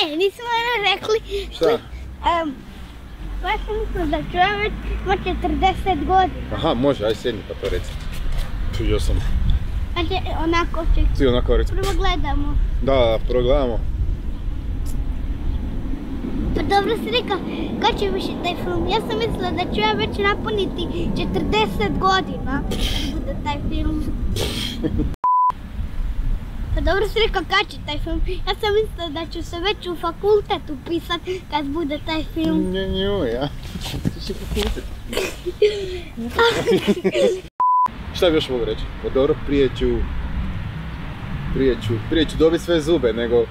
Ne, nismo rekli. Šta? Pa sam mislila da čovjek ima 40 godina. Aha, može, aj sjedni pa to reci. Ja sam... Ajde, onako će... Ti onako reci. Prvo gledamo. Da, prvo gledamo. Pa dobro si rekao, kad će više taj film? Ja sam mislila da ću ja već napuniti 40 godina kad bude taj film. Pa dobro si rekao, kad će taj film? Ja sam mislila da ću se već u fakultet upisati kad bude taj film. Ja. Šta bi još mogu reći? Pa dobro, prije ću dobiti sve zube nego...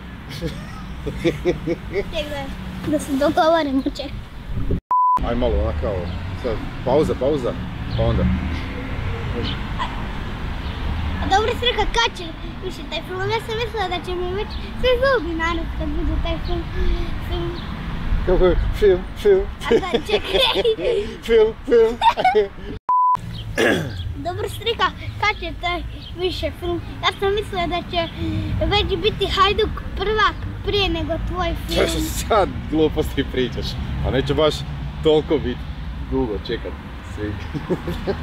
Čekaj, da se dogovorimo, čekaj. Aj malo ona kao, sad, pauza, pa onda. A dobro si rekao, kad će više taj film? Ja sam mislila da će mi već sve zubi narasti kad bude taj film. Kako je? Film. A da, čekaj. Film. Dobro si rekao, kad će taj više film? Ja sam mislila da će već biti Hajduk prvak prije nego tvoj film. Što sad gluposti pričaš? A neće baš toliko biti dugo čekat svi.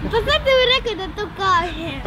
Pa sad ti mi rekao da to kažem.